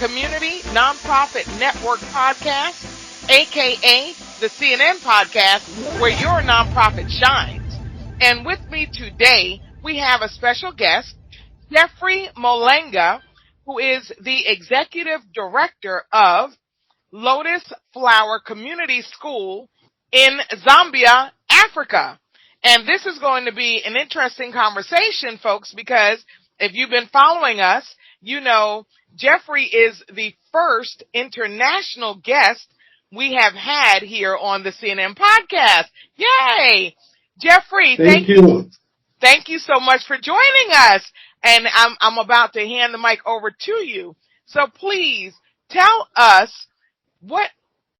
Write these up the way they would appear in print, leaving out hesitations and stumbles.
Community Nonprofit Network Podcast, aka the CNN Podcast, where your nonprofit shines. And with me today, we have a special guest, Geoffrey Mulenga, who is the Executive Director of Lotus Flower Community School in Zambia, Africa. And this is going to be an interesting conversation, folks, because if you've been following us, you know Geoffrey is the first international guest we have had here on the CNN podcast. Yay! Geoffrey, thank you. Thank you so much for joining us. And I'm about to hand the mic over to you. So please tell us, what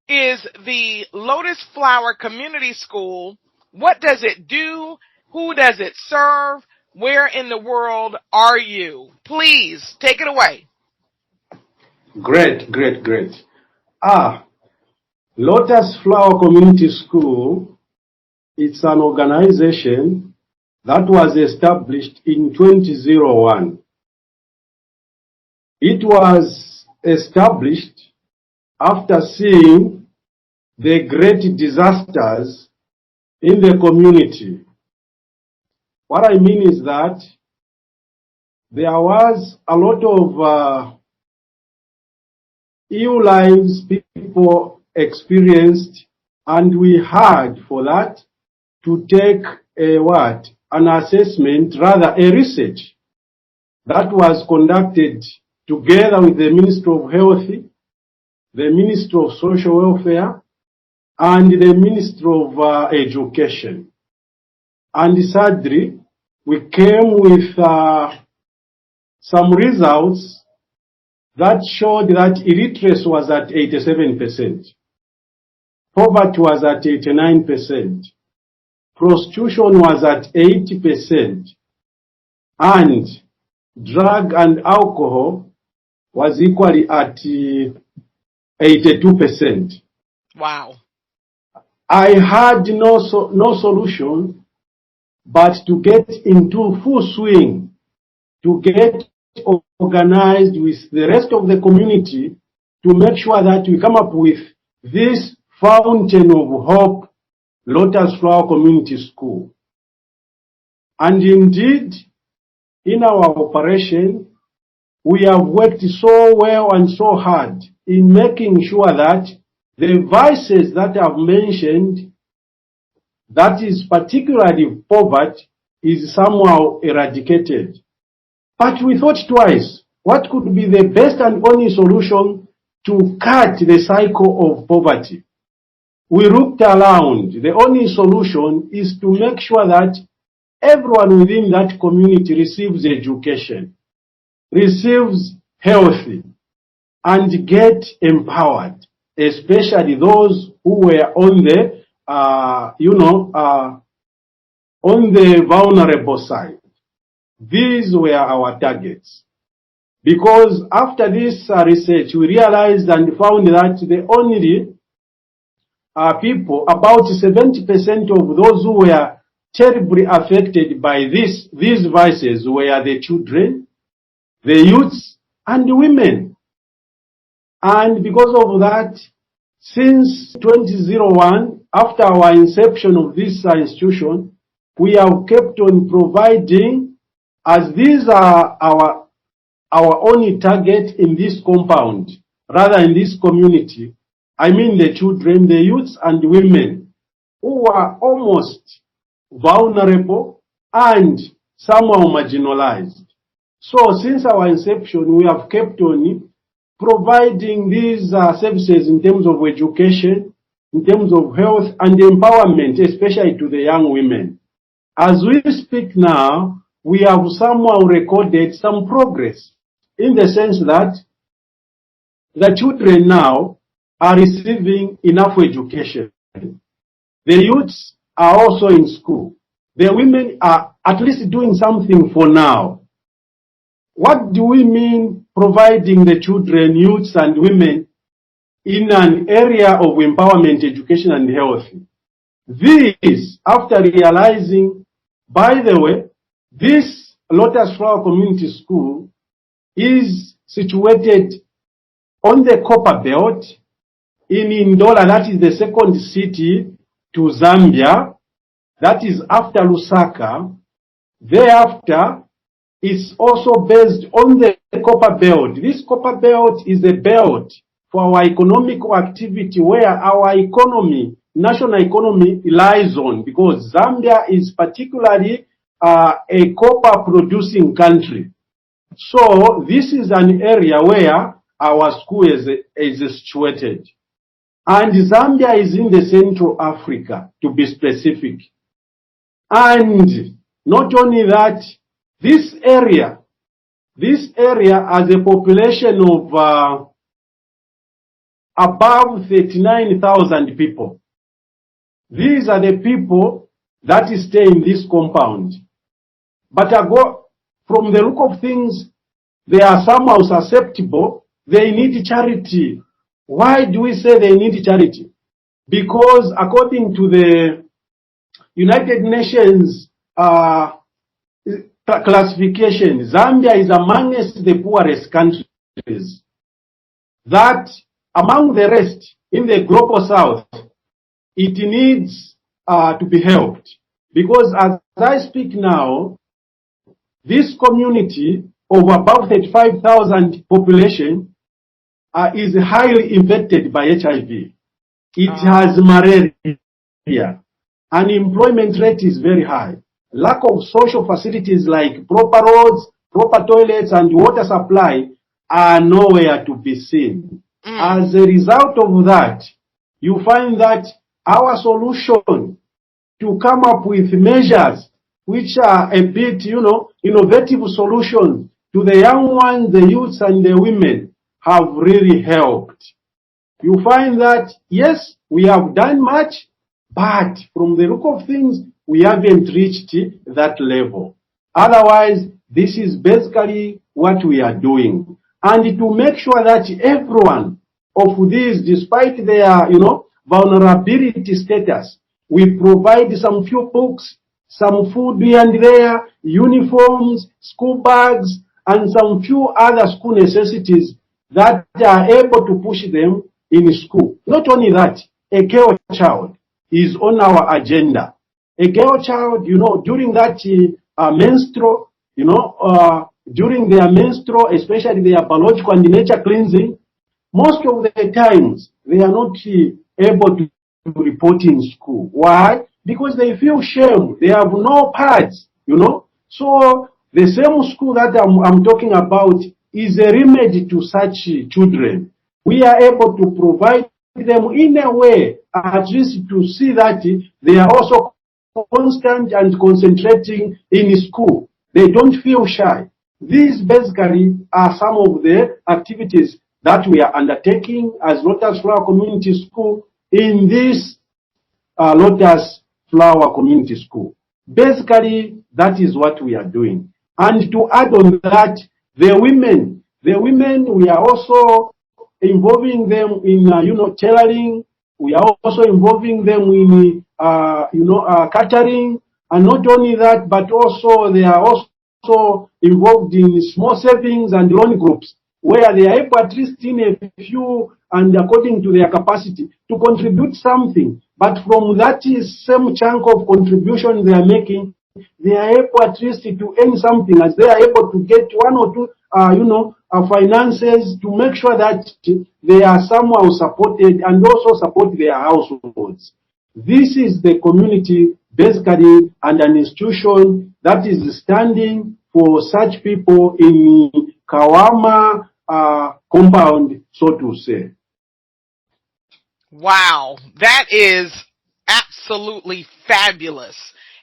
is the Lotus Flower Community School? What does it do? Who does it serve? Where in the world are you? Please take it away. Great. Lotus Flower Community School, it's an organization that was established in 2001. It was established after seeing the great disasters in the community. What I mean is that there was a lot of ill lives people experienced, and we had for that to take an assessment, rather a research that was conducted together with the Ministry of Health, the Ministry of Social Welfare, and the Ministry of Education. And sadly, we came with some results that showed that illiteracy was at 87%, poverty was at 89%, prostitution was at 80%, and drug and alcohol was equally at 82%. Wow. I had no solution but to get into full swing, to get organized with the rest of the community to make sure that we come up with this fountain of hope, Lotus Flower Community School. And indeed, in our operation, we have worked so well and so hard in making sure that the vices that I've mentioned, that is particularly poverty, is somehow eradicated. But we thought twice, what could be the best and only solution to cut the cycle of poverty? We looked around. The only solution is to make sure that everyone within that community receives education, receives health, and get empowered, especially those who were on the on the vulnerable side. These were our targets. Because after this research, we realized and found that the only people, about 70% of those who were terribly affected by these vices were the children, the youths, and the women. And because of that, since 2001, after our inception of this institution, we have kept on providing, as these are our only target in this compound, rather in this community. I mean the children, the youths, and the women who are almost vulnerable and somehow marginalized. So since our inception, we have kept on providing these services in terms of education, in terms of health and empowerment, especially to the young women. As we speak now, we have somehow recorded some progress in the sense that the children now are receiving enough education. The youths are also in school. The women are at least doing something for now. What do we mean providing the children, youths, and women in an area of empowerment, education, and health? This, after realizing, by the way, this Lotus Flower Community School is situated on the copper belt in Ndola, that is the second city to Zambia, that is after Lusaka. Thereafter, it's also based on the copper belt. This copper belt is a belt for our economic activity where our economy, national economy, lies on, because Zambia is particularly a copper producing country. So this is an area where our school is situated. And Zambia is in the Central Africa, to be specific. And not only that, this area has a population of above 39,000 people. These are the people that stay in this compound. But from the look of things, they are somehow susceptible. They need charity. Why do we say they need charity? Because according to the United Nations classification, Zambia is amongst the poorest countries. That among the rest in the global south, it needs to be helped. Because as I speak now, this community of about 35,000 population is highly infected by HIV. It has malaria. Unemployment rate is very high. Lack of social facilities like proper roads, proper toilets, and water supply are nowhere to be seen. As a result of that, you find that our solution to come up with measures which are a bit, innovative solutions to the young ones, the youths, and the women have really helped. You find that, yes, we have done much, but from the look of things, we haven't reached that level. Otherwise, this is basically what we are doing. And to make sure that everyone of these, despite their, vulnerability status, we provide some few books, some food here and there, uniforms, school bags, and some few other school necessities that are able to push them in school. Not only that, a girl child is on our agenda. A girl child, during that menstrual, during their menstrual, especially their biological and nature cleansing, most of the times they are not able to report in school. Why? Because they feel shame. They have no pads, So the same school that I'm talking about is a remedy to such children. We are able to provide them in a way, at least to see that they are also constant and concentrating in school. They don't feel shy. These basically are some of the activities that we are undertaking as Lotus Flower Community School in this Lotus Flower Community School. Basically, that is what we are doing. And to add on that, the women, we are also involving them in, tailoring. We are also involving them in, catering. And not only that, but also they are also involved in small savings and loan groups, where they are able, at least in a few and according to their capacity, to contribute something. But from that same chunk of contribution they are making, they are able at least to earn something, as they are able to get one or two, finances to make sure that they are somehow supported and also support their households. This is the community, basically, and an institution that is standing for such people in Kawama compound, so to say. Wow, that is absolutely fabulous.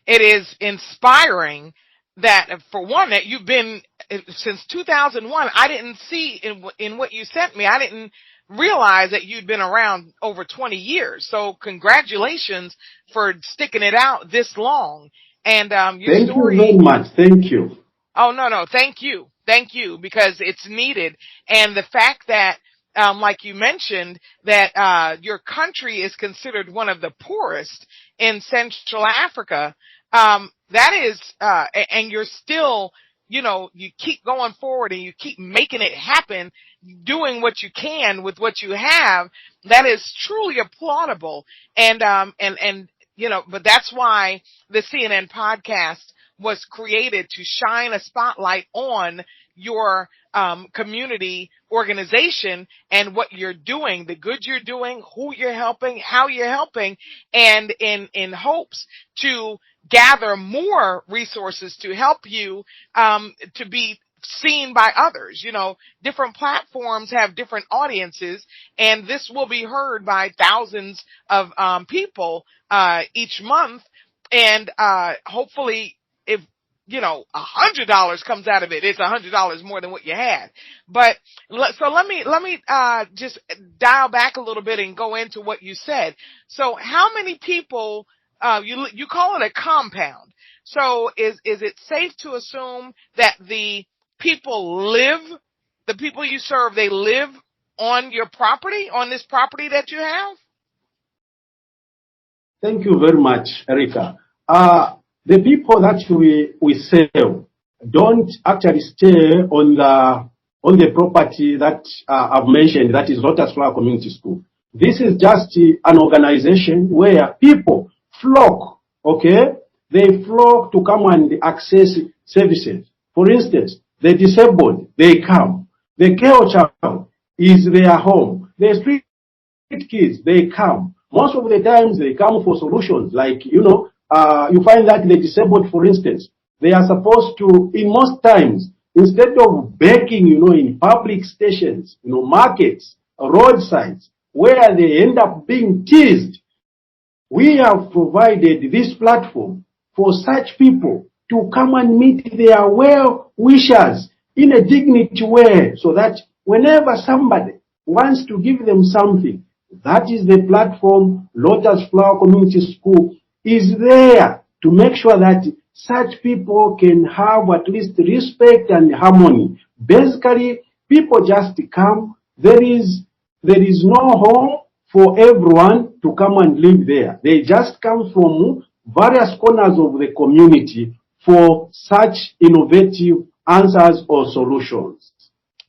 It is inspiring that, for one, that you've been since 2001. I didn't see in what you sent me, I didn't realize that you'd been around over 20 years. So congratulations for sticking it out this long. And your story. Thank you very much. Thank you. Oh, no. Thank you. Thank you, because it's needed. And the fact that, like you mentioned, that your country is considered one of the poorest in Central Africa, that is, and you're still you keep going forward and you keep making it happen, doing what you can with what you have, that is truly applaudable. And but that's why the CNN podcast was created, to shine a spotlight on your community organization and what you're doing, the good you're doing, who you're helping, how you're helping, and in hopes to gather more resources to help you to be seen by others. Different platforms have different audiences, and this will be heard by thousands of people each month. And hopefully, if $100 comes out of it, it's $100 more than what you had. But so let me just dial back a little bit and go into what you said. So how many people, you call it a compound. So is it safe to assume that the people you serve, they live on your property, on this property that you have? Thank you very much, Erica. The people that we serve don't actually stay on the property that I've mentioned, that is Lotus Flower Community School. This is just an organization where people flock, okay? They flock to come and access services. For instance, the disabled, they come. The care child is their home. The street kids, they come. Most of the times they come for solutions, like, you find that the disabled, for instance, they are supposed to, in most times, instead of begging, in public stations, markets, roadsides, where they end up being teased, we have provided this platform for such people to come and meet their well-wishers in a dignity way, so that whenever somebody wants to give them something, that is the platform. Lotus Flower Community School is there to make sure that such people can have at least respect and harmony. Basically, people just come. There is no home for everyone to come and live there. They just come from various corners of the community for such innovative answers or solutions.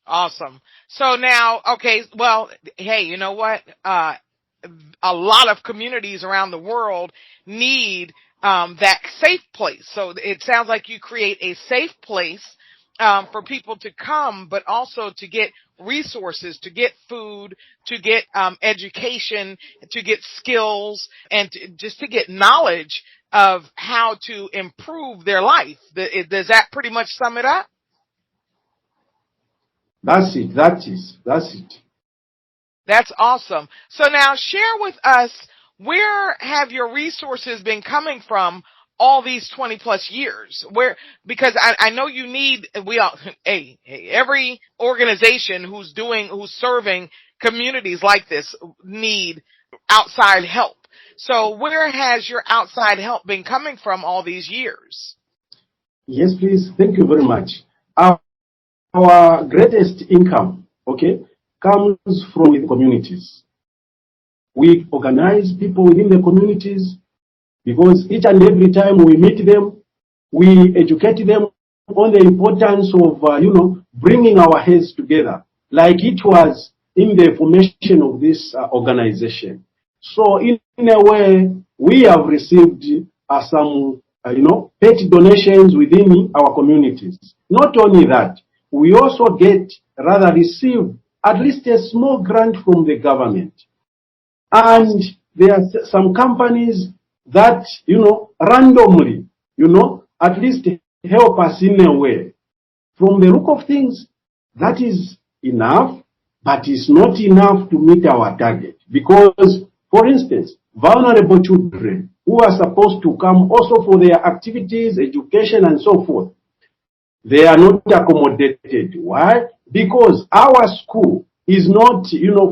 Awesome. So now, okay, well, hey, you know what? A lot of communities around the world need that safe place. So it sounds like you create a safe place for people to come, but also to get resources, to get food, to get education, to get skills, and just to get knowledge of how to improve their life. Does that pretty much sum it up? That's it. That's it. That's awesome. So now share with us, where have your resources been coming from all these 20 plus years? Because I know you need, every organization who's serving communities like this need outside help. So where has your outside help been coming from all these years? Yes, please. Thank you very much. Our greatest income, comes from the communities. We organize people within the communities, because each and every time we meet them, we educate them on the importance of, bringing our heads together, like it was in the formation of this organization. So in a way, we have received some, petty donations within our communities. Not only that, we also receive at least a small grant from the government. And there are some companies that, randomly, at least help us in a way. From the look of things, that is enough, but it's not enough to meet our target. Because, for instance, vulnerable children who are supposed to come also for their activities, education, and so forth, they are not accommodated. Why? Because our school is not,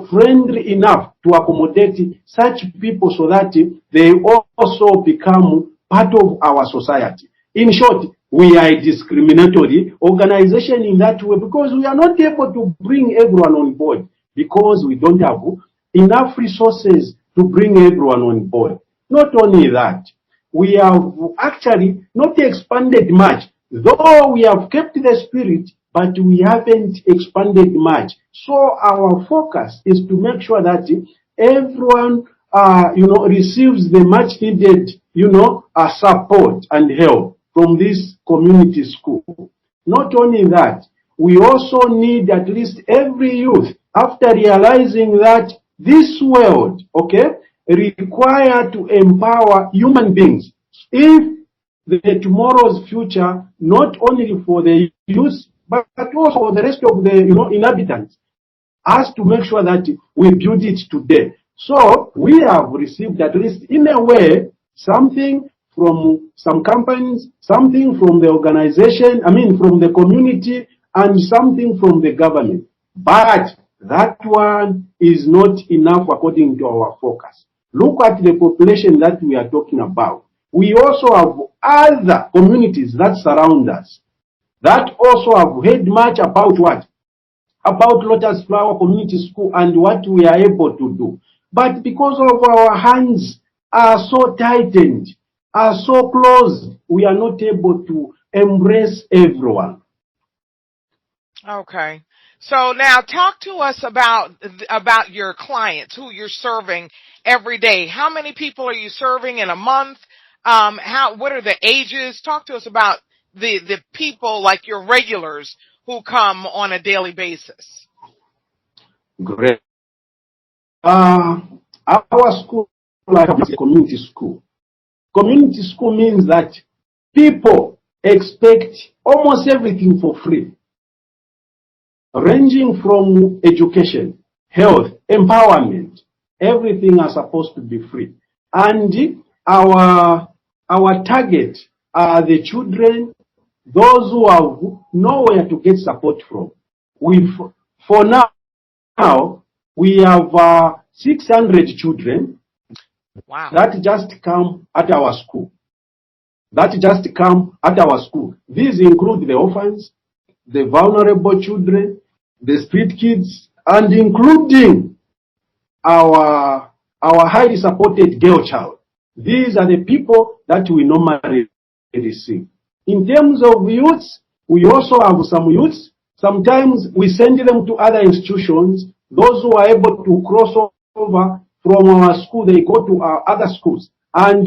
friendly enough to accommodate such people, so that they also become part of our society. In short, we are a discriminatory organization in that way, because we are not able to bring everyone on board, because we don't have enough resources to bring everyone on board. Not only that, we have actually not expanded much, Though we have kept the spirit, but we haven't expanded much. So our focus is to make sure that everyone, receives the much needed, support and help from this community school. Not only that, we also need at least every youth, after realizing that this world, require to empower human beings. If the tomorrow's future, not only for the youth, but also for the rest of the inhabitants, has to make sure that we build it today. So we have received, at least in a way, something from some companies, something from the organization, from the community, and something from the government. But that one is not enough according to our focus. Look at the population that we are talking about. We also have other communities that surround us that also have heard much about what? About Lotus Flower Community School and what we are able to do. But because of our hands are so tightened, are so closed, we are not able to embrace everyone. Okay. So now talk to us about your clients who you're serving every day. How many people are you serving in a month? What are the ages? Talk to us about the people, like your regulars who come on a daily basis. Great. Our school, like a community school. Community school means that people expect almost everything for free, ranging from education, health, empowerment. Everything are supposed to be free. And our target are the children, those who have nowhere to get support from. For now, we have 600 children. Wow. That just come at our school. These include the orphans, the vulnerable children, the street kids, and including our highly supported girl child. These are the people that we normally receive. In terms of youths, we also have some youths. Sometimes we send them to other institutions. Those who are able to cross over from our school, they go to our other schools. And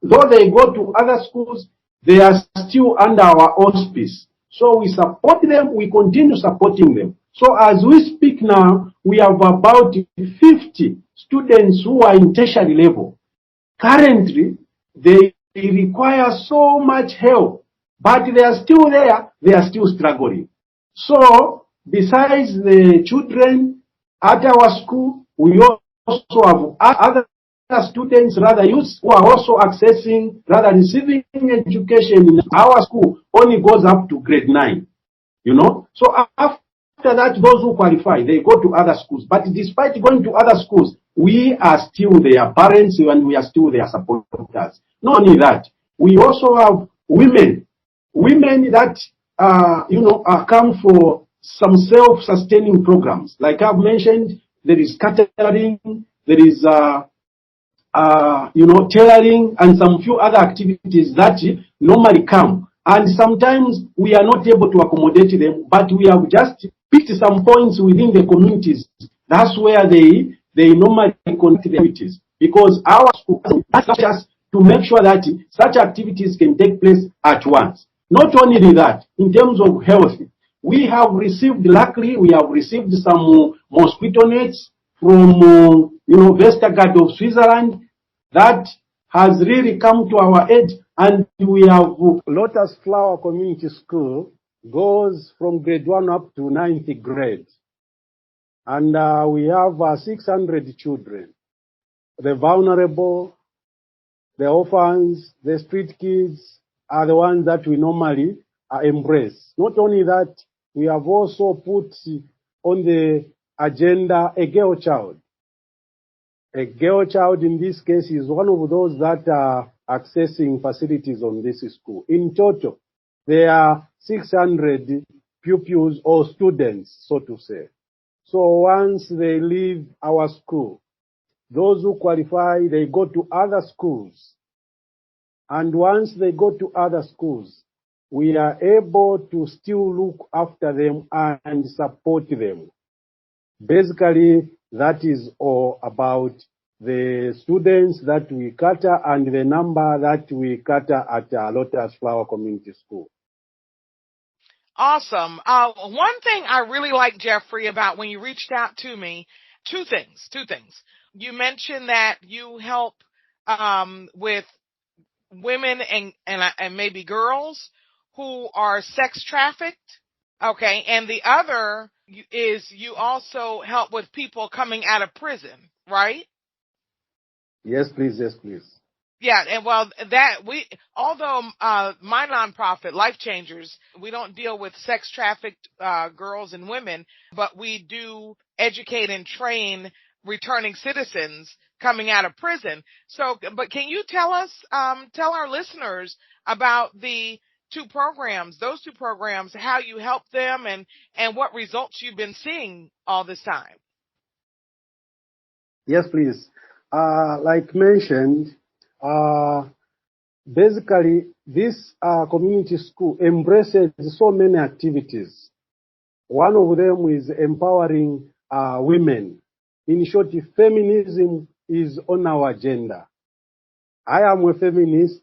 though they go to other schools, they are still under our auspice. So we support them, we continue supporting them. So as we speak now, we have about 50 students who are in tertiary level. Currently, they require so much help, but they are still there, they are still struggling. So, besides the children at our school, we also have other students, rather youths, who are also receiving education in our school, only goes up to grade 9. So after that, those who qualify, they go to other schools. But despite going to other schools, we are still their parents and we are still their supporters. Not only that, we also have women that come for some self-sustaining programs. Like I've mentioned, there is catering, there is tailoring, and some few other activities that normally come. And sometimes we are not able to accommodate them, but we have just picked some points within the communities. That's where they normally connect the activities. Because our school asks us to make sure that such activities can take place at once. Not only that, in terms of health, we have received some mosquito nets from Vestergaard of Switzerland that has really come to our aid. And we have Lotus Flower Community School goes from grade 1 up to 9th grade. And we have 600 children. The vulnerable, the orphans, the street kids are the ones that we normally embrace. Not only that, we have also put on the agenda a girl child. A girl child in this case is one of those that are accessing facilities on this school. In total, there are 600 pupils or students, so to say. So once they leave our school, those who qualify, they go to other schools. And once they go to other schools, we are able to still look after them and support them. Basically, that is all about the students that we cater and the number that we cater at Lotus Flower Community School. Awesome. One thing I really like, Geoffrey, about when you reached out to me, two things. You mentioned that you help with women and maybe girls who are sex trafficked. Okay. And the other is you also help with people coming out of prison, right? Yes, please. Yes, please. Yeah, and although my nonprofit, LifeChangers, we don't deal with sex trafficked girls and women, but we do educate and train returning citizens coming out of prison. So, but can you tell our listeners about those two programs, how you help them and what results you've been seeing all this time? Yes, please. Like mentioned, basically, this community school embraces so many activities. One of them is empowering women. In short, feminism is on our agenda. I am a feminist.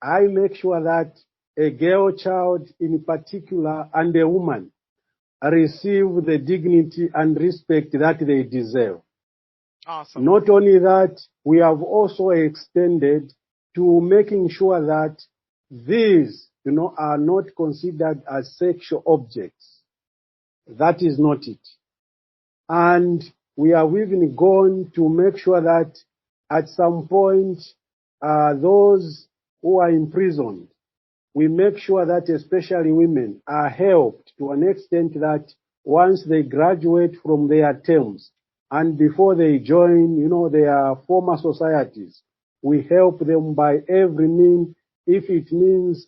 I make sure that a girl child in particular and a woman receive the dignity and respect that they deserve. Awesome. Not only that, we have also extended to making sure that these, are not considered as sexual objects. That is not it. And we have even gone to make sure that at some point, those who are imprisoned, we make sure that especially women are helped to an extent that once they graduate from their terms and before they join, their former societies, we help them by every means, if it means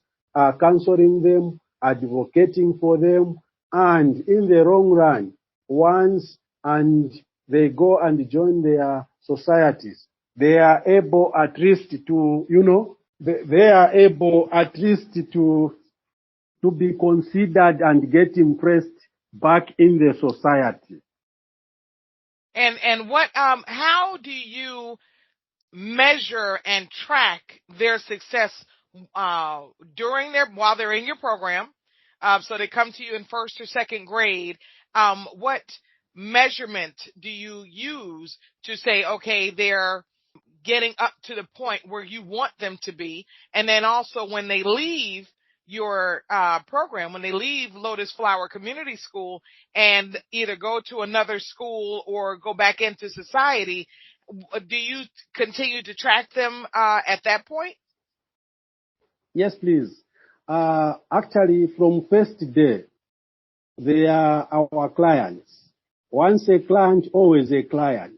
counseling them, advocating for them, and in the long run, once and they go and join their societies, they are able at least to, they are able at least to be considered and get impressed back in the society. And what how do you measure and track their success while they're in your program? So they come to you in first or second grade. What measurement do you use to say, okay, they're getting up to the point where you want them to be? And then also when they leave your program, when they leave Lotus Flower Community School and either go to another school or go back into society, do you continue to track them at that point? Yes, please. Actually, from first day, they are our clients. Once a client, always a client.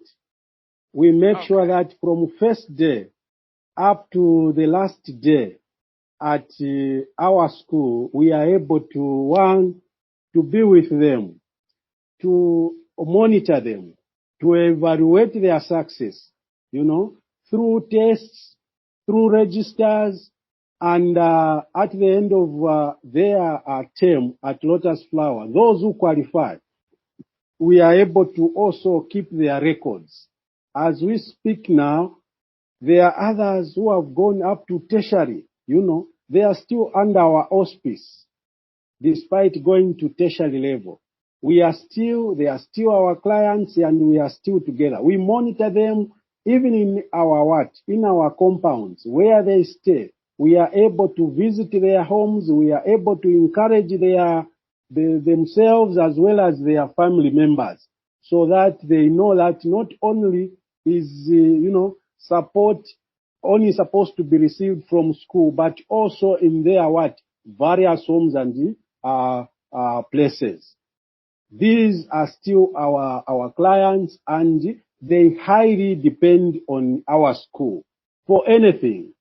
We make sure that from first day up to the last day at our school, we are able to be with them, to monitor them, to evaluate their success, through tests, through registers, and at the end of their term at Lotus Flower, those who qualify, we are able to also keep their records. As we speak now, there are others who have gone up to tertiary, they are still under our auspice, despite going to tertiary level. They are still our clients and we are still together. We monitor them even in our compounds where they stay. We are able to visit their homes. We are able to encourage themselves as well as their family members so that they know that not only is, support only supposed to be received from school, but also in their various homes and places. These are still our clients and they highly depend on our school for anything.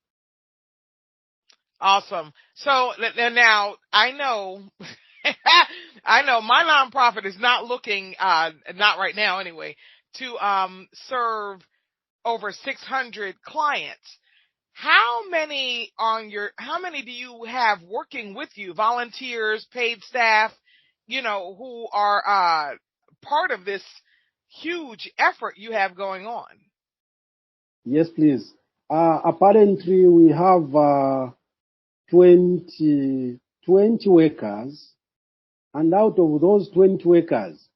Awesome. So now I know, I know my nonprofit is not looking, not right now anyway, to serve over 600 clients. How many do you have working with you? Volunteers, paid staff, who are part of this huge effort you have going on? Yes, please. Apparently, we have 20 workers, and out of those 20 workers,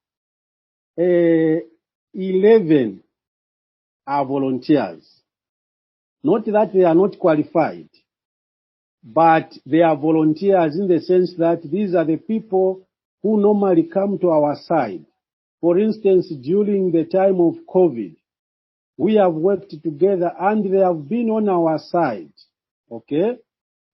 11 are volunteers. Not that they are not qualified, but they are volunteers in the sense that these are the people who normally come to our side. For instance, during the time of COVID, we have worked together and they have been on our side. Okay?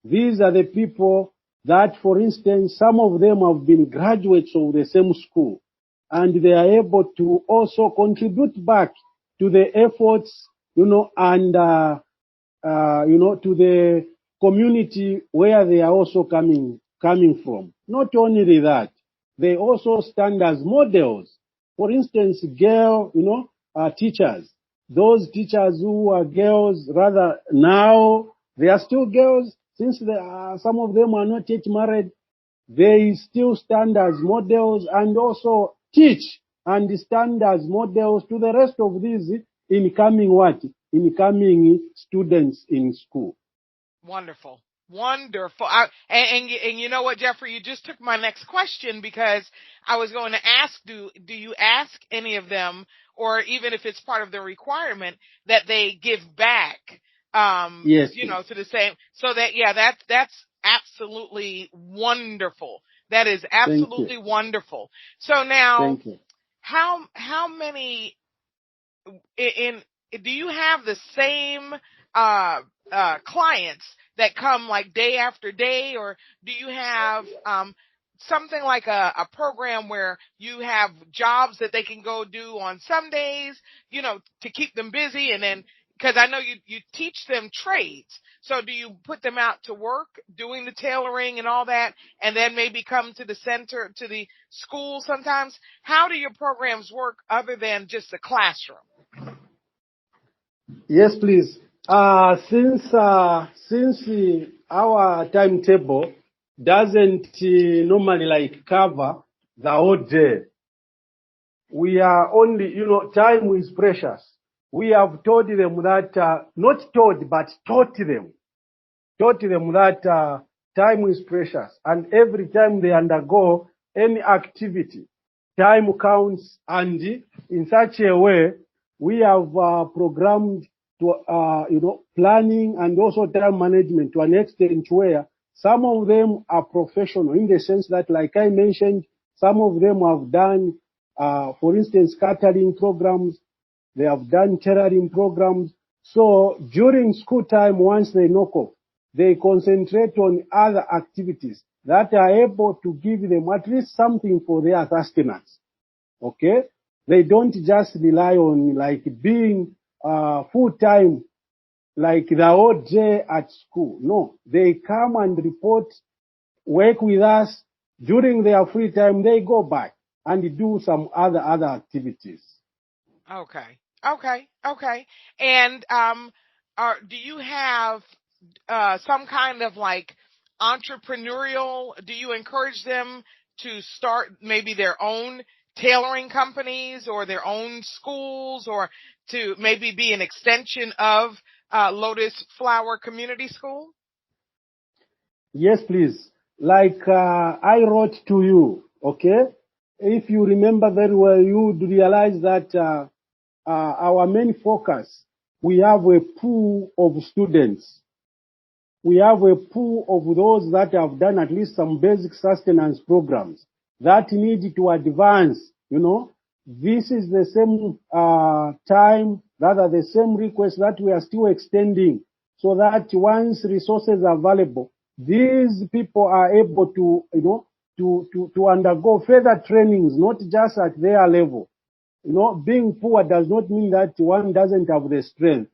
These are the people that, for instance, some of them have been graduates of the same school, and they are able to also contribute back to the efforts, and to the community where they are also coming from. Not only that, they also stand as models. For instance, girl, teachers. Those teachers who are girls, rather now they are still girls, since some of them are not yet married. They still stand as models and also teach and stand as models to the rest of these incoming students in school. Wonderful. Wonderful. And you know what, Geoffrey, you just took my next question, because I was going to ask, do you ask any of them, or even if it's part of the requirement, that they give back, Yes, to the same, so that, that's absolutely wonderful. That is absolutely wonderful. So now, how many do you have the same clients that come like day after day, or do you have something like a program where you have jobs that they can go do on some days, to keep them busy, and then, because I know you teach them trades, so do you put them out to work doing the tailoring and all that, and then maybe come to the center, to the school sometimes? How do your programs work other than just the classroom? Yes, please. Since our timetable doesn't normally cover the whole day, we are only, time is precious. We have told them that, not told, but taught them that time is precious, and every time they undergo any activity, time counts, and in such a way, we have programmed to, planning and also time management to an extent where some of them are professional in the sense that, like I mentioned, some of them have done, for instance, catering programs, they have done tailoring programs. So during school time, once they knock off, they concentrate on other activities that are able to give them at least something for their sustenance. Okay? They don't just rely on being full time, like the whole day at school. No, they come and report, work with us. During their free time, they go back and do some other activities. Okay. And do you have some kind of entrepreneurial? Do you encourage them to start maybe their own tailoring companies or their own schools, or to maybe be an extension of Lotus Flower Community School? Yes, please. Like I wrote to you, okay? If you remember very well, you would realize that our main focus, we have a pool of students. We have a pool of those that have done at least some basic sustenance programs that need to advance, This is the same time, rather the same request that we are still extending, so that once resources are available, these people are able to, to undergo further trainings, not just at their level. Being poor does not mean that one doesn't have the strength,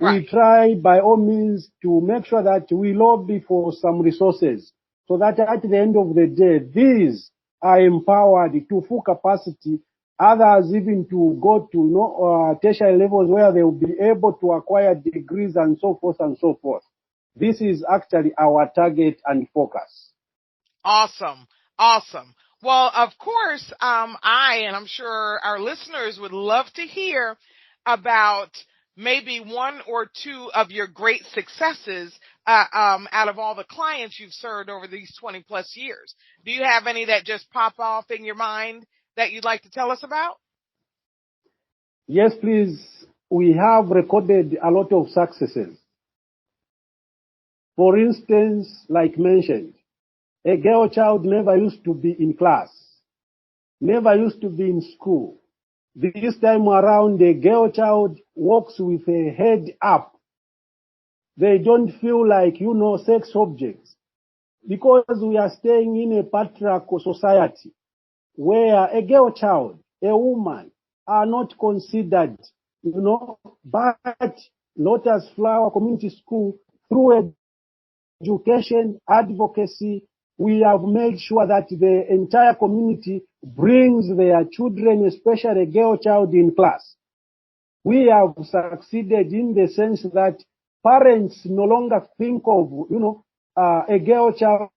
Right. We try by all means to make sure that we lobby for some resources, so that at the end of the day, these are empowered to full capacity others even to go to tertiary levels where they will be able to acquire degrees and so forth and so forth. This is actually our target and focus. Awesome. Awesome. Well, of course, and I'm sure our listeners would love to hear about maybe one or two of your great successes out of all the clients you've served over these 20 plus years. Do you have any that just pop off in your mind that you'd like to tell us about? Yes, please. We have recorded a lot of successes. For instance, like mentioned, a girl child never used to be in class, never used to be in school. This time around, a girl child walks with a head up. They don't feel like, sex objects, because we are staying in a patriarchal society where a girl child, a woman, are not considered, but Lotus Flower Community School, through education, advocacy, we have made sure that the entire community brings their children, especially a girl child, in class. We have succeeded in the sense that parents no longer think of, a girl child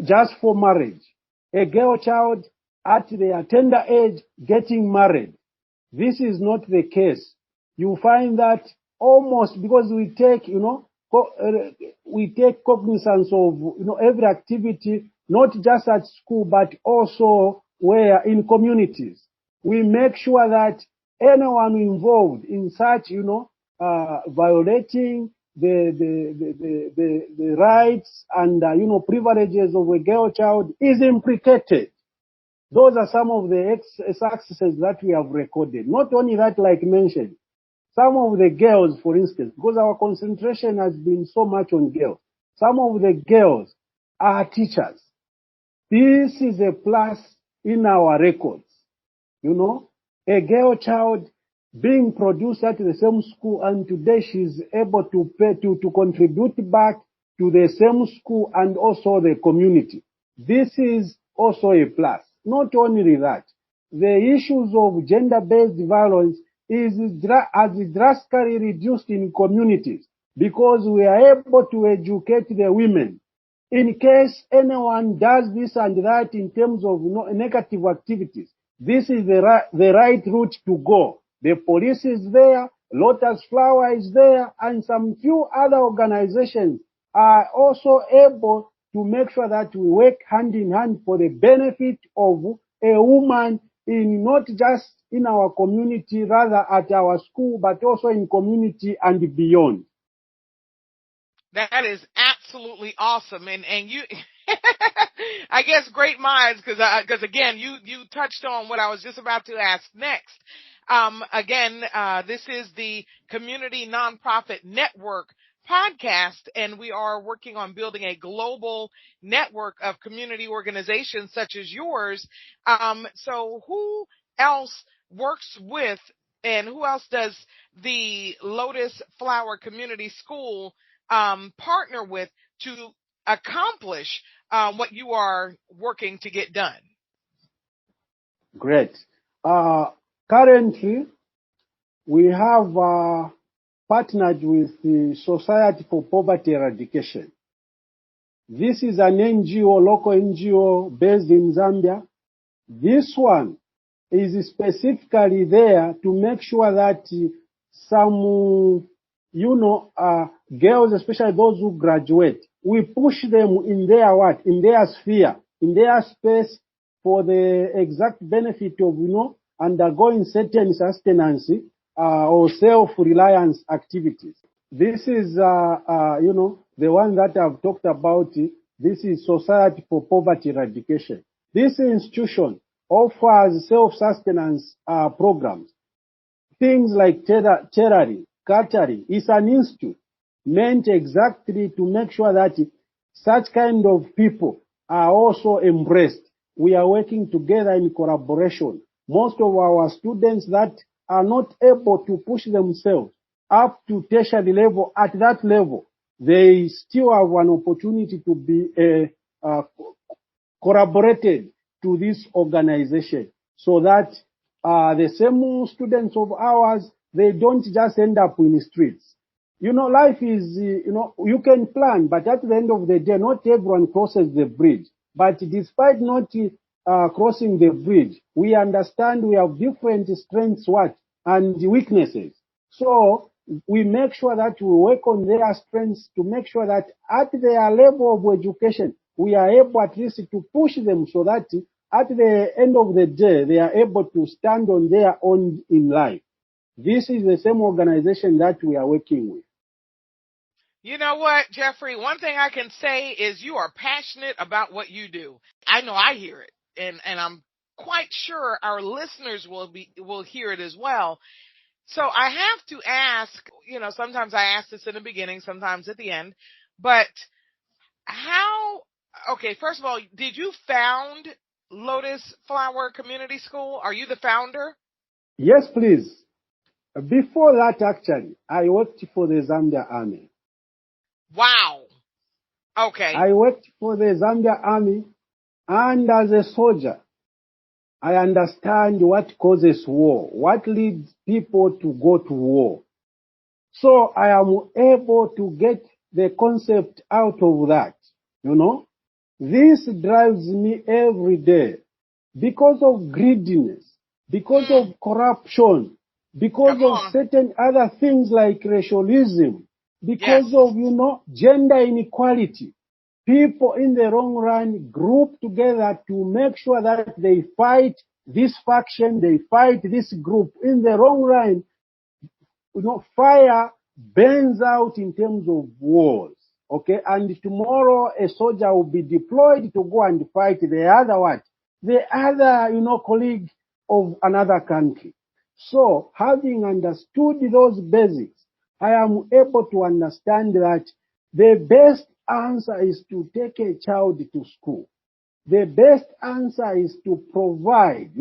just for marriage. A girl child at their tender age getting married. This is not the case. You find that almost, because we take, we take cognizance of, every activity, not just at school, but also where in communities. We make sure that anyone involved in such, violating the rights and, privileges of a girl child is implicated. Those are some of the successes that we have recorded. Not only that, like mentioned, some of the girls, for instance, because our concentration has been so much on girls, some of the girls are teachers. This is a plus in our records. A girl child being produced at the same school, and today she's able to pay to contribute back to the same school and also the community. This is also a plus. Not only that, the issues of gender-based violence has drastically reduced in communities because we are able to educate the women. In case anyone does this and that in terms of negative activities, this is the right route to go. The police is there, Lotus Flower is there, and some few other organizations are also able to make sure that we work hand in hand for the benefit of a woman, in not just in our community, rather at our school, but also in community and beyond. That is absolutely awesome. And you, I guess great minds, because again, you touched on what I was just about to ask next. This is the Community Nonprofit Network podcast, and we are working on building a global network of community organizations such as yours. So who else works with, and who else does the Lotus Flower Community School partner with to accomplish what you are working to get done? Great. Currently, we have partnered with the Society for Poverty Eradication. This is an NGO, local NGO based in Zambia. This one is specifically there to make sure that some, girls, especially those who graduate, we push them in their in their sphere, in their space, for the exact benefit of, undergoing certain sustenance or self-reliance activities. This is, the one that I've talked about. This is Society for Poverty Eradication. This institution offers self-sustenance programs. Things like tailoring, catering. It's an institute meant exactly to make sure that such kind of people are also embraced. We are working together in collaboration. Most of our students that are not able to push themselves up to tertiary level, at that level, they still have an opportunity to be collaborated to this organization. so that the same students of ours, they don't just end up in the streets. You know, life is, you can plan, but at the end of the day, not everyone crosses the bridge. But despite not crossing the bridge, we understand we have different strengths, and weaknesses. So we make sure that we work on their strengths to make sure that at their level of education, we are able at least to push them so that at the end of the day, they are able to stand on their own in life. This is the same organization that we are working with. You know what, Geoffrey? One thing I can say is you are passionate about what you do. I know I hear it, and I'm quite sure our listeners will hear it as well. So I have to ask, sometimes I ask this in the beginning, sometimes at the end, but okay, first of all, did you found Lotus Flower Community School? Are you the founder? Yes, please. Before that, actually, I worked for the Zambia Army. Wow. Okay. I worked for the Zambia Army, and as a soldier, I understand what causes war, what leads people to go to war. So I am able to get the concept out of that, This drives me every day because of greediness, because of corruption, because of certain other things like racialism, because of, gender inequality. People in the long run group together to make sure that they fight this faction, they fight this group. In the long run, fire burns out in terms of wars. Okay, and tomorrow a soldier will be deployed to go and fight the other colleague of another country. So, having understood those basics, I am able to understand that the best answer is to take a child to school. The best answer is to provide,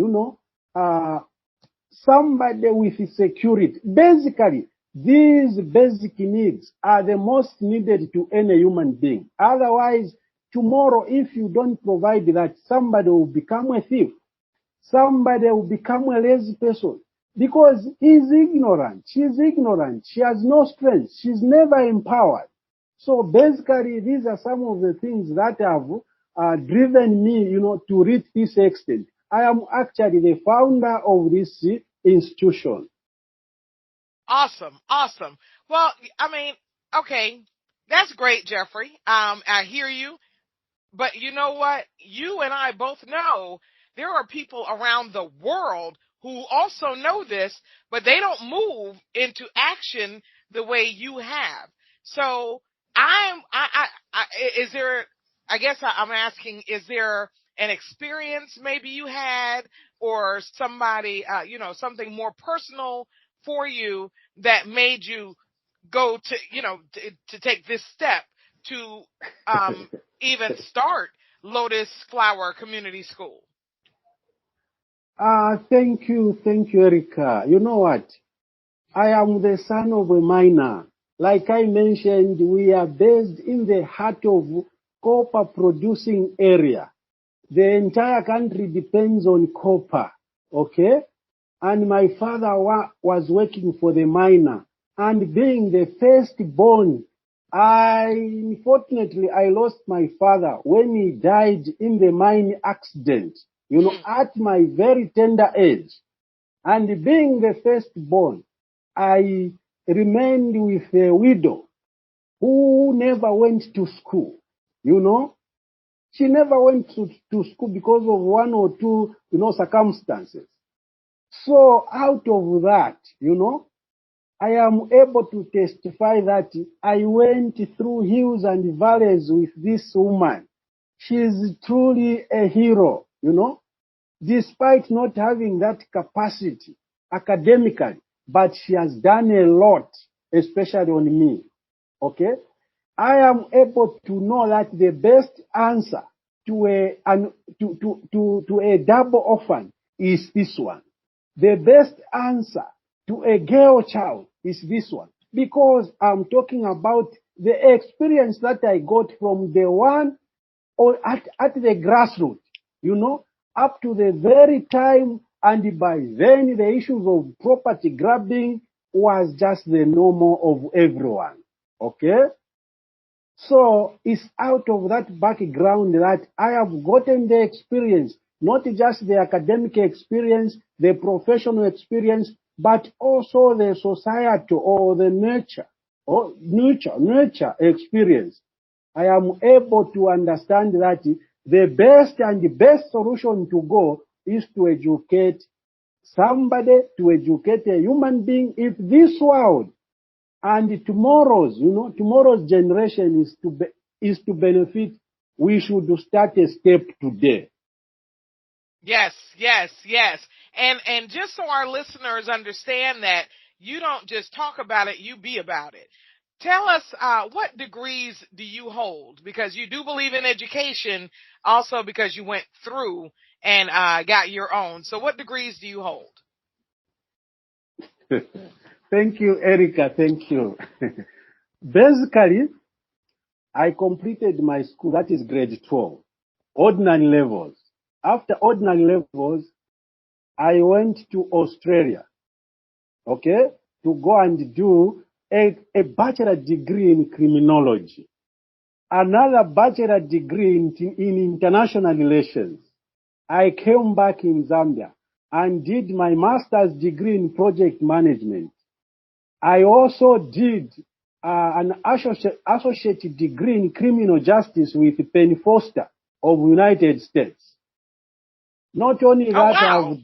somebody with security. Basically, these basic needs are the most needed to any human being. Otherwise, tomorrow, if you don't provide that, somebody will become a thief. Somebody will become a lazy person because he's ignorant. She's ignorant. She has no strength. She's never empowered. So basically, these are some of the things that have driven me, to reach this extent. I am actually the founder of this institution. Awesome. Awesome. Well, okay, that's great, Geoffrey. I hear you, but you know what? You and I both know there are people around the world who also know this, but they don't move into action the way you have. So I'm asking, is there an experience maybe you had or somebody, something more personal for you that made you go to take this step to even start Lotus Flower Community School? Thank you, Erica. You know what? I am the son of a miner. Like I mentioned, we are based in the heart of copper producing area. The entire country depends on copper, okay? And my father was working for the miner. And being the firstborn, unfortunately, I lost my father when he died in the mine accident, at my very tender age. And being the firstborn, I remained with a widow who never went to school, She never went to school because of one or two, circumstances. So out of that, I am able to testify that I went through hills and valleys with this woman. She is truly a hero, despite not having that capacity academically, but she has done a lot, especially on me. Okay? I am able to know that the best answer to a double orphan is this one. The best answer to a girl child is this one. Because I'm talking about the experience that I got from the one or at the grassroots, up to the very time, and by then the issues of property grabbing was just the normal of everyone. Okay? So it's out of that background that I have gotten the experience, not just the academic experience, the professional experience, but also the societal or the nurture experience. I am able to understand that the best solution to go is to educate somebody, to educate a human being. If this world and tomorrow's generation is to benefit, we should start a step today. Yes, yes, yes. And just so our listeners understand that you don't just talk about it, you be about it. Tell us what degrees do you hold? Because you do believe in education, also because you went through and got your own. So what degrees do you hold? Thank you, Erica. Thank you. Basically, I completed my school, that is grade 12, ordinary levels. After ordinary levels, I went to Australia, okay, to go and do a bachelor degree in criminology, another bachelor degree in international relations. I came back in Zambia and did my master's degree in project management. I also did an associate degree in criminal justice with Penn Foster of United States. Not only that, wow.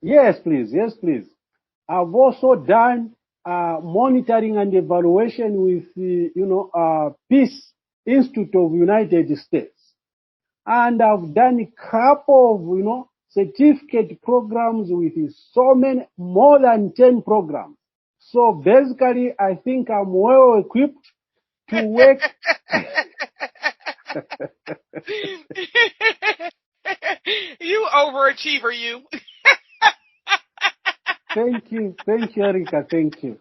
Yes, please. I've also done monitoring and evaluation with the Peace Institute of United States, and I've done a couple of certificate programs with more than 10 programs. So basically, I think I'm well equipped to work. You overachiever, you. Thank you, Erica. Thank you.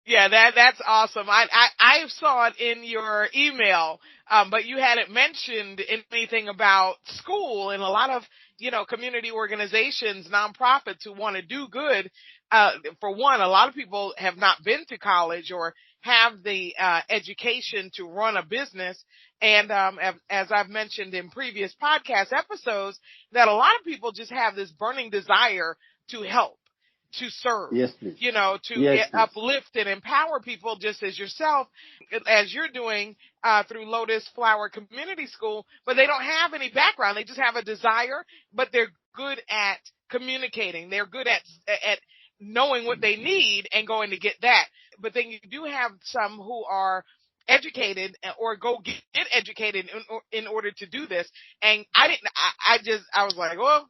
Yeah, that's awesome. I saw it in your email, but you hadn't mentioned anything about school, and a lot of community organizations, nonprofits who want to do good. For one, a lot of people have not been to college or have the education to run a business, and as I've mentioned in previous podcast episodes, that a lot of people just have this burning desire to help, to serve, Yes, please. To uplift and empower people, just as yourself, as you're doing through Lotus Flower Community School, but they don't have any background. They just have a desire, but they're good at communicating. They're good at knowing what they need and going to get that. But then you do have some who are educated or go get educated in order to do this. And I was like, well,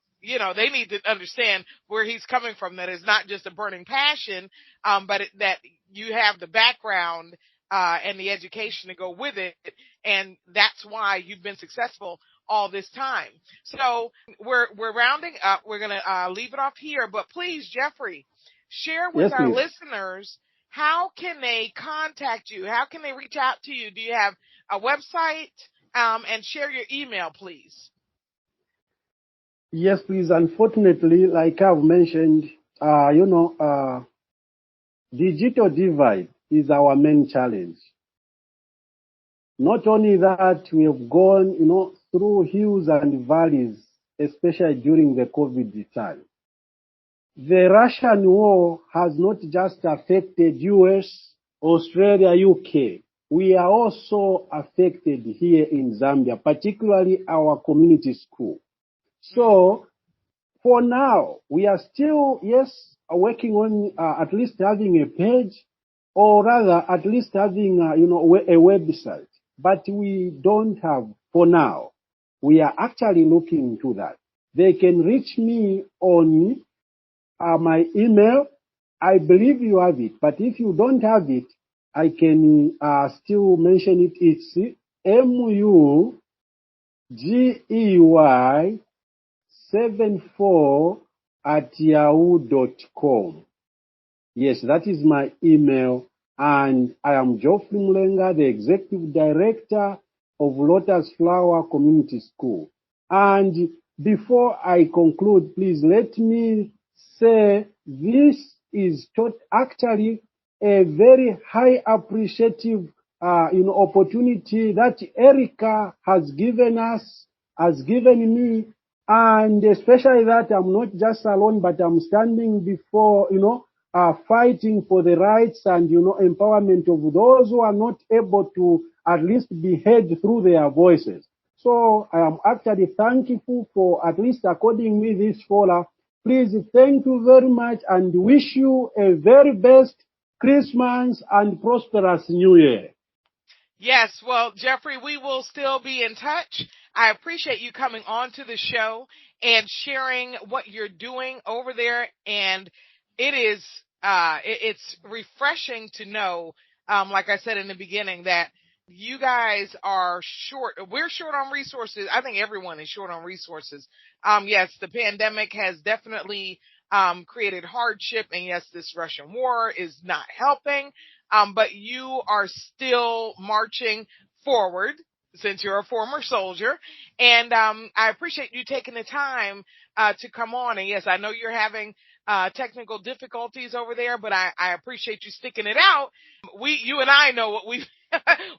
they need to understand where he's coming from, that it's not just a burning passion, but that you have the background and the education to go with it. And that's why you've been successful all this time. So we're rounding up. We're going to leave it off here. But please, Geoffrey, share with our listeners, how can they contact you? How can they reach out to you? Do you have a website? And share your email, please. Yes, please. Unfortunately, like I've mentioned, digital divide is our main challenge. Not only that, we have gone, through hills and valleys, especially during the COVID time. The Russian war has not just affected US, Australia, UK. We are also affected here in Zambia, particularly our community school. So, for now, we are still, working on at least having a page, or rather, at least having, a website. But we don't have, for now. We are actually looking into that. They can reach me on my email. I believe you have it, but if you don't have it, I can still mention it. It's mugey74@yahoo.com. Yes, that is my email. And I am Geoffrey Mulenga, the Executive Director of Lotus Flower Community School. And before I conclude, please let me say this is actually a very high appreciative opportunity that Erica has given us, has given me, and especially that I'm not just alone, but I'm standing before, fighting for the rights and, empowerment of those who are not able to at least be heard through their voices. So I am actually thankful for at least according me this fora. Please, thank you very much and wish you a very best Christmas and prosperous New Year. Yes, well, Geoffrey, we will still be in touch. I appreciate you coming on to the show and sharing what you're doing over there. And it is, it's refreshing to know, like I said in the beginning, that you guys are short. We're short on resources. I think everyone is short on resources. Yes, the pandemic has definitely created hardship, and yes, this Russian war is not helping. But you are still marching forward since you're a former soldier. And I appreciate you taking the time to come on. And yes, I know you're having technical difficulties over there, but I appreciate you sticking it out. You and I know what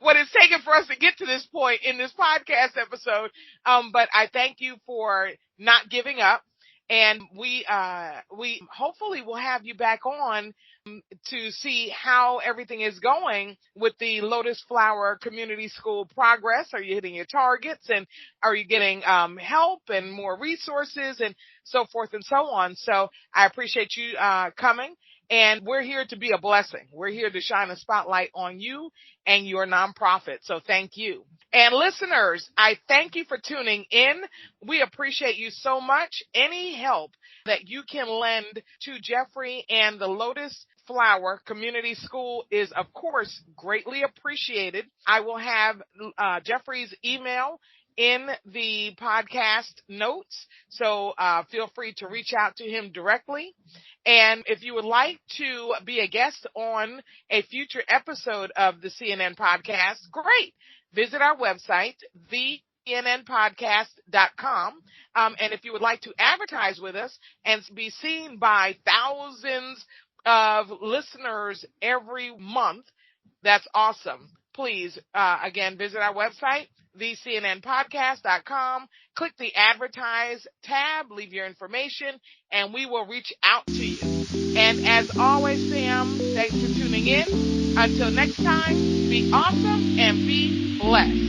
what it's taken for us to get to this point in this podcast episode. But I thank you for not giving up. And we hopefully will have you back on to see how everything is going with the Lotus Flower Community School progress. Are you hitting your targets, and are you getting help and more resources and so forth and so on? So I appreciate you coming, and we're here to be a blessing. We're here to shine a spotlight on you and your nonprofit. So thank you. And listeners, I thank you for tuning in. We appreciate you so much. Any help that you can lend to Geoffrey and the Lotus Flower Community School is, of course, greatly appreciated. I will have Geoffrey's email in the podcast notes, so feel free to reach out to him directly. And if you would like to be a guest on a future episode of the CNN podcast, great. Visit our website, thecnnpodcast.com. And if you would like to advertise with us and be seen by thousands of listeners every month, that's awesome. Please, again, visit our website, thecnnpodcast.com. Click the advertise tab, leave your information, and we will reach out to you. And as always, Sam, thanks for tuning in. Until next time, be awesome and be blessed.